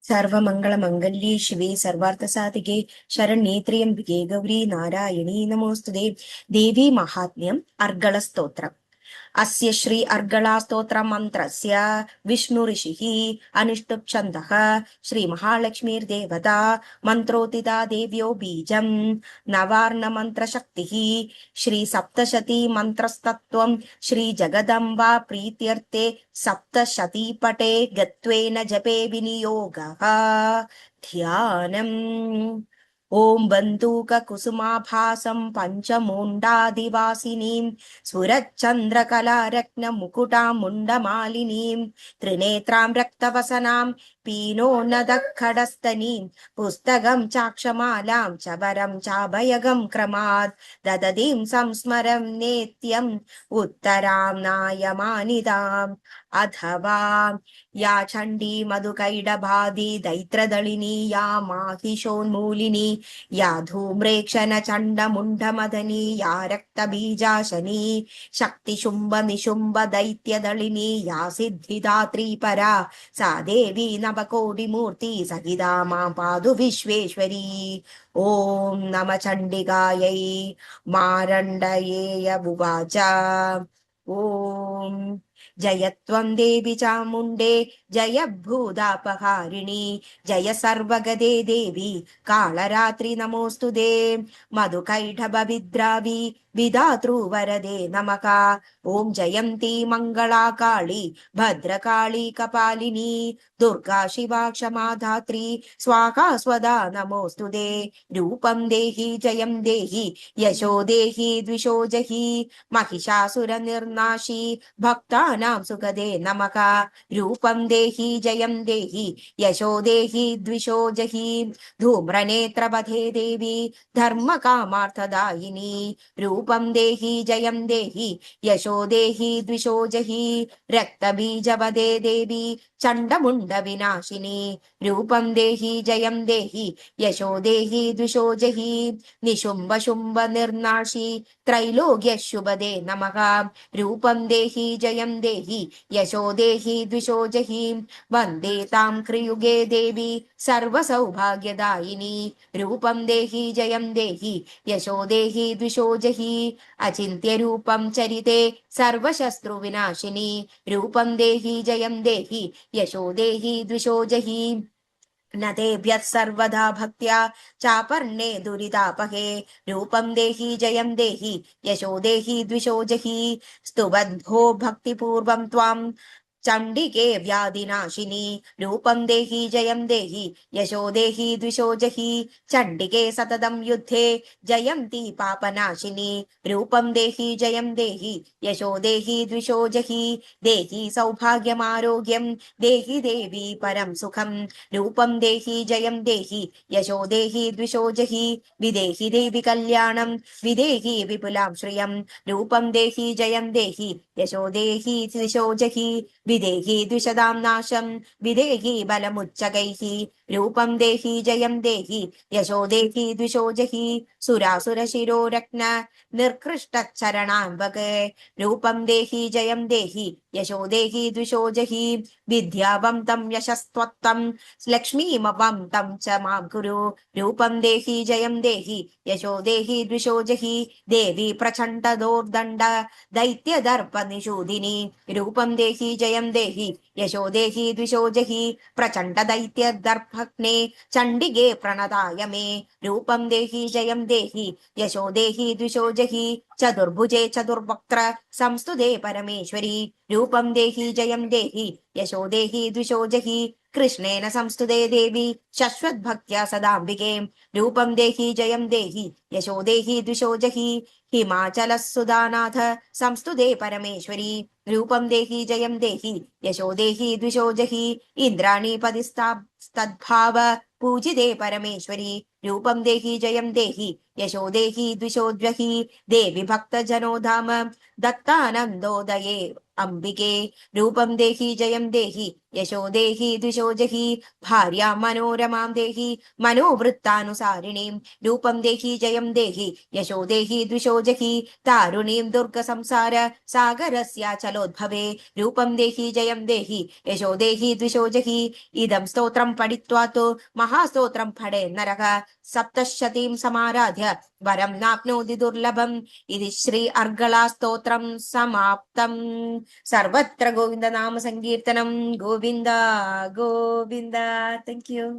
സർവമംഗളമംഗല്യേ ശിവേ സർവാർത്ഥസാധികേ ശരണ്യേ ത്ര്യംബികേ ഗൗരി നാരായണീ നമോസ്തുതേ. ദേവീ മഹാത്മ്യം അർഗളസ്തോത്രം. അസ്യ ശ്രീ അർഗളാസ്തോത്ര മന്ത്രസ്യ വിഷ്ണു ഋഷിഃ അനുഷ്ടുപ് ഛന്ദഃ ശ്രീ മഹാലക്ഷ്മീർദേവത മന്ത്രോതിതാ ദേവ്യോ ബീജം നവാർണ മന്ത്രശക്തിഃ ശ്രീ സപ്തശതീ മന്ത്രസ്തത്വം ശ്രീ ജഗദംബാ പ്രീത്യർത്ഥേ സപ്തശതീപടേ ഗത്വേന ജപേ വിനിയോഗഃ. ധ്യാനം. ഓം ബന്ധൂകകുസുമാഭാസം പഞ്ചമൂണ്ടാദിവാസിനീം സ്ഫുരച്ഛന്ദ്രകലാരത്നമുകുടാമുണ്ഡമാലിനീം ത്രിനേത്രാം രക്തവസനാം പീനോന്നതഖഡസ്തനീം പുസ്തകം ചാക്ഷമാലാം ചവരം ചാഭയഗം ക്രമാത് ദദതീം സംസ്മരം നേത്യം ഉത്തരാം നായമാനിതാം. അഥവാ യാ ചണ്ഡീ മധുകൈഡഭാതി ദൈത്രദളിനി യാ മാഹിഷോന്മൂലിനി യാ ധൂമ്രേക്ഷണ ചണ്ഡമുണ്ഡമദനി യാ രക്തബീജാശനി ശക്തിശുംഭ നിശുംഭ ദൈത്യദളിനി യാ സിദ്ധിദാത്രീ പരാ സാ ദേവി നവകോടിമൂർത്തി സഹിതാ മാം പാതു വിശ്വേശ്വരി. ഓം നമ ചണ്ഡികായൈ. മാരണ്ഡയേയ ഉവാച. ഓം ജയത്വം ദേവി ചാമുണ്ഡേ ജയ ഭൂതാപഹാരിണി ജയ സർവഗദേ ദേവി കാളരാത്രി നമോസ്തുതേ. മധുകൈഢഭവിദ്രാവി വിധാതൃവരദേ നമഃ. ഓം ജയന്തി മംഗളാ കാളി ഭദ്രകാളി കപാലിനി ദുർഗാ ശിവാ ക്ഷമാധാത്രി സ്വാഹാ സ്വദാ നമോസ്തുതേ. രൂപം ദേഹി ജയം ദേഹി യശോ ദേഹി ദ്വിഷോ ജഹി മഹിഷാസുര നിർനാശി ഭക്താനാം സുഖദേ നമഃ. രൂപം ദേഹി ജയം ദേഹി യശോ ദേഹി ദ്വിഷോ ജഹി ധൂമ്രനേത്രപഥേ ദേവി ധർമ്മകാമാർത്ഥദായിനി. രൂപം ദേഹി ജയം ദേഹി യശോ ദേഹി ദ്വിഷോ ജഹി രക്തബീജവദേ ദേവി ചണ്ഡമുണ്ഡ വിനാശിനി. രൂപം ദേഹി ജയം ദേഹി യശോ ദേഹി ദ്വിഷോ ജഹി നിശുംഭ ശുംഭ നിർനാശി ത്രൈലോക്യശുഭദേ നമഃ. രൂപം ദേഹി ജയം ദേഹി യശോ ദേഹി ദ്വിഷോ ജഹി വന്ദേ താം ക്രിയുഗേ ദേവി സർവസൗഭാഗ്യദായിനി. രൂപം ദേഹി ജയം ദേഹി യശോ ദേഹി ദ്വിഷോ ജഹി അചിന്ത്യരൂപം ചരിതേ സർവശസ്ത്രുവിനാശിനി. രൂപം ദേഹി ജയം ദേഹി യശോ ദേഹി ദ്വിഷോ ജഹി നദേഭ്യഃ സർവദാ ഭക്ത്യാ ചാപർണേ ദുരിതാപഹേ. രൂപം ദേഹി ജയം ദേഹി യശോ ദേഹി ദ്വിഷോ ജഹി സ്തുവദ്ഭോ ഭക്തിപൂർവം ത്വാം ചണ്ഡികേ വ്യാധിനാശിനി. രൂപം ദേഹി ജയം ദേഹി യശോ ദേഹി ദ്വിഷോ ജഹി ചണ്ഡികേ സതതം യുദ്ധേ ജയന്തി പാപനാശിനി. രൂപം ദേഹി ജയം ദേഹി യശോ ദേഹി ദ്വിഷോ ജഹി ദേഹി സൗഭാഗ്യമാരോഗ്യം ദേഹി ദേവി പരം സുഖം. രൂപം ദേഹി ജയം ദേഹി യശോ ദേഹി ദ്വിഷോ ജഹി വിദേഹി ദേവി കല്യാണം വിദേഹി വിപുലാം ശ്രിയം. രൂപം ദേഹി ജയം ദേഹി യശോ ദേഹി ദ്വിഷോ ജഹി വിദേഹി ദ്വിഷദാം നാശം വിദേഹി ബലമുച്ചകൈഃ. രൂപം ദേഹി ജയം ദേഹി യശോ ദേഹി ദ്വിഷോ ജഹി സുരാസുരശിരോരത്ന നിർകൃഷ്ടചരണാംബകേ. രൂപം ദേഹി ജയം ദേഹി യശോ ദേഹി ദ്വിഷോ ജഹി വിദ്യാവം തം യശസ്ത്വത്തം ലക്ഷ്മീമവം തം ച മാം കുരു. രൂപം ദേഹി ജയം ദേഹി യശോ ദേഹി ദ്വിഷോ ജഹി ദേവി പ്രചണ്ഡദോർദണ്ഡ ദൈത്യദർപ്പ നിഷൂദിനി. രൂപം ദേഹി ജയം ദേഹി യശോ ദേഹി ദ്വിഷോ ജഹി പ്രചണ്ഡ ദൈത്യദർഭഗ്നേ ചണ്ഡികേ പ്രണതായ മേ. രൂപം ദേഹി ജയം ദേഹി യശോ ദേഹി ദ്വിഷോ ജഹി ചതുർഭുജേ ചതുർവക്ത്ര സംസ്തുതേ പരമേശ്വരി. രൂപം ദേഹി ജയം ദേഹി യശോ ദേഹി ദ്വിഷോ ജഹി കൃഷ്ണേന സംസ്തുതേ ദേവി ശശ്വത്ഭക്ത്യാ സദാംബികേ. രൂപം ദേഹി ജയം ദേഹി യശോ ദേഹി ദ്വിഷോ ജഹി ഹിമാചലസുധാനാഥ സംസ്തുതേ പരമേശ്വരി. രൂപം ദേഹി ജയം ദേഹി യശോ ദേഹി ദ്വിഷോ ജഹി ഇന്ദ്രാണീപതിസ്തദ്ഭാവ പൂജിതേ പരമേശ്വരി. രൂപം ദേഹി ജയം ദേഹി യശോ ദേഹി ദ്വിഷോ ജഹി ദേവി ഭക്തജനോധാമ ദത്താനന്ദോദയേ അംബികേ. രൂപം ദേഹി ജയം ദേഹി യശോ ദേഹി ദ്വിഷോ ജഹി ഭാര്യാ മനോരമാം ദേഹി മനോവൃത്താനുസാരിണീം. രൂപം ദേഹി ജയം जयं देहि यशो देहि द्विषो जहि तारुणीं दुर्ग संसार सागरस्याचलोद्भवे रूपं देहि जयं देहि यशो देहि द्विषो जहि इदं स्तोत्रं पठित्वा तु महास्तोत्रं पठे नरः सप्तशतीं समाराध्य वरं नाप्नोति दुर्लभम् इति श्री अर्गला स्तोत्रं समाप्तम् सर्वत्र गोविन्द नाम संकीर्तनं गोविन्द गोविन्द थैंक यू